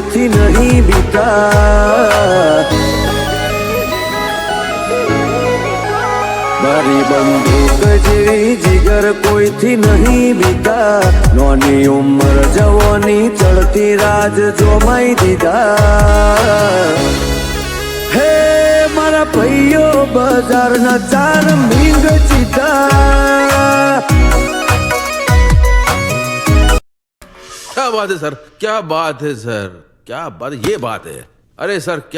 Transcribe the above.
કોઈથી નહીં બીતા, મારી બંદૂક જેવી જીગર કોઈથી નહીં બીતા, નોની ઉંમર જવાની ચડતી રાજ જોમાઈ દીધા. હે મારા ભાઈઓ બજારના ચાર મીંગ ચીતા. क्या बात है सर, क्या बात है सर, क्या बात, ये बात है. अरे सर क्या